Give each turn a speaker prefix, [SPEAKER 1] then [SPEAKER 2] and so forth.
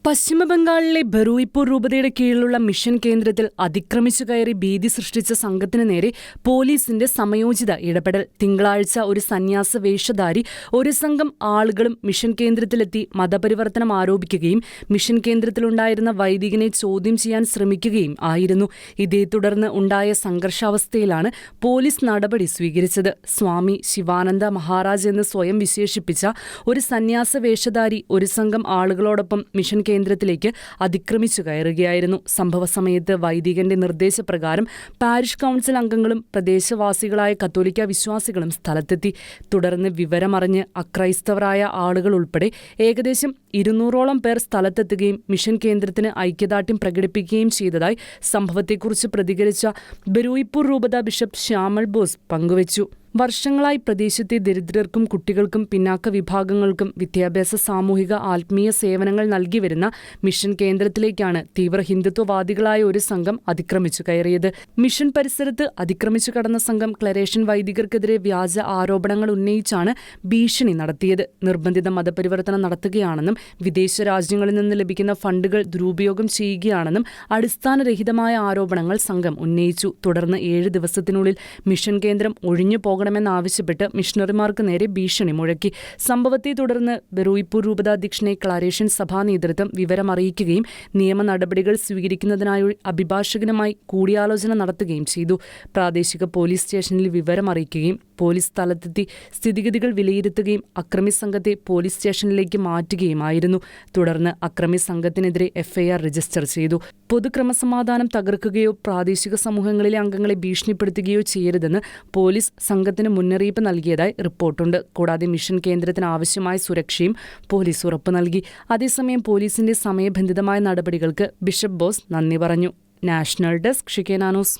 [SPEAKER 1] പശ്ചിമബംഗാളിലെ ബറൂയിപ്പൂർ രൂപതയുടെ കീഴിലുള്ള മിഷൻ കേന്ദ്രത്തിൽ അതിക്രമിച്ചു കയറി ഭീതി സൃഷ്ടിച്ച സംഘത്തിനു നേരെ പോലീസിന്റെ സമയോചിത ഇടപെടൽ. തിങ്കളാഴ്ച ഒരു സന്യാസ വേഷധാരി ഒരു സംഘം ആളുകളും മിഷൻ കേന്ദ്രത്തിലെത്തി മതപരിവർത്തനം ആരോപിക്കുകയും മിഷൻ കേന്ദ്രത്തിലുണ്ടായിരുന്ന വൈദികനെ ചോദ്യം ചെയ്യാൻ ശ്രമിക്കുകയും ആയിരുന്നു. ഇതേ തുടർന്ന് ഉണ്ടായ സംഘർഷാവസ്ഥയിലാണ് പോലീസ് നടപടി സ്വീകരിച്ചത്. സ്വാമി ശിവാനന്ദ മഹാരാജ് എന്ന് സ്വയം വിശേഷിപ്പിച്ച ഒരു സന്യാസ വേഷധാരി ഒരു സംഘം ആളുകളോടൊപ്പം മിഷൻ കേന്ദ്രത്തിലേക്ക് അതിക്രമിച്ചു കയറുകയായിരുന്നു. സംഭവ സമയത്ത് വൈദികന്റെ നിർദ്ദേശപ്രകാരം പാരിഷ് കൗൺസിൽ അംഗങ്ങളും പ്രദേശവാസികളായ കത്തോലിക്ക വിശ്വാസികളും സ്ഥലത്തെത്തി. തുടർന്ന് വിവരമറിഞ്ഞ് അക്രൈസ്തവരായ ആളുകൾ ഉൾപ്പെടെ ഏകദേശം 200ഓളം പേർ സ്ഥലത്തെത്തുകയും മിഷൻ കേന്ദ്രത്തിന് ഐക്യദാർഢ്യം പ്രകടിപ്പിക്കുകയും ചെയ്തതായി സംഭവത്തെക്കുറിച്ച് പ്രതികരിച്ച ബറൂയിപ്പൂർ രൂപത ബിഷപ്പ് ശ്യാമൾ ബോസ് പങ്കുവച്ചു. വർഷങ്ങളായി പ്രദേശത്തെ ദരിദ്രർക്കും കുട്ടികൾക്കും പിന്നാക്ക വിഭാഗങ്ങൾക്കും വിദ്യാഭ്യാസ, സാമൂഹിക, ആത്മീയ സേവനങ്ങൾ നൽകി വരുന്ന മിഷൻ കേന്ദ്രത്തിലേക്കാണ് തീവ്ര ഹിന്ദുത്വവാദികളായ ഒരു സംഘം അതിക്രമിച്ചു കയറിയത്. മിഷൻ പരിസരത്ത് അതിക്രമിച്ചു കടന്ന സംഘം ക്ലരേഷൻ വൈദികർക്കെതിരെ വ്യാജ ആരോപണങ്ങൾ ഉന്നയിച്ചാണ് ഭീഷണി നടത്തിയത്. നിർബന്ധിത മതപരിവർത്തനം നടത്തുകയാണെന്നും വിദേശ രാജ്യങ്ങളിൽ നിന്ന് ലഭിക്കുന്ന ഫണ്ടുകൾ ദുരുപയോഗം ചെയ്യുകയാണെന്നും അടിസ്ഥാനരഹിതമായ ആരോപണങ്ങൾ സംഘം ഉന്നയിച്ചു. തുടർന്ന് 7 ദിവസത്തിനുള്ളിൽ മിഷൻ കേന്ദ്രം ഒഴിഞ്ഞു ണമെന്നാവശ്യപ്പെട്ട് മിഷണറിമാർക്ക് നേരെ ഭീഷണി മുഴക്കി. സംഭവത്തെ തുടർന്ന് ബറൂയിപ്പൂർ രൂപതാധ്യക്ഷനെ ക്ലരേഷൻ സഭാ നേതൃത്വം വിവരമറിയിക്കുകയും നിയമ നടപടികൾ സ്വീകരിക്കുന്നതിനായി അഭിഭാഷകനുമായി കൂടിയാലോചന നടത്തുകയും ചെയ്തു. പ്രാദേശിക പോലീസ് സ്റ്റേഷനിൽ വിവരമറിയിക്കുകയും പോലീസ് സ്ഥലത്തെത്തി സ്ഥിതിഗതികൾ വിലയിരുത്തുകയും അക്രമി സംഘത്തെ പോലീസ് സ്റ്റേഷനിലേക്ക് മാറ്റുകയുമായിരുന്നു. തുടർന്ന് അക്രമി സംഘത്തിനെതിരെ എഫ്ഐആർ രജിസ്റ്റർ ചെയ്തു. പൊതുക്രമസമാധാനം തകർക്കുകയോ പ്രാദേശിക സമൂഹങ്ങളിലെ അംഗങ്ങളെ ഭീഷണിപ്പെടുത്തുകയോ ചെയ്യരുതെന്ന് പോലീസ് സംഘത്തിന് മുന്നറിയിപ്പ് നൽകിയതായി റിപ്പോർട്ടുണ്ട്. കൂടാതെ മിഷൻ കേന്ദ്രത്തിന് ആവശ്യമായ സുരക്ഷയും പോലീസ് ഉറപ്പു നൽകി. അതേസമയം പോലീസിന്റെ സമയബന്ധിതമായ നടപടികൾക്ക് ബിഷപ്പ് ബോസ് നന്ദി പറഞ്ഞു. നാഷണൽ ഡെസ്ക് ഷിക്കേന ന്യൂസ്.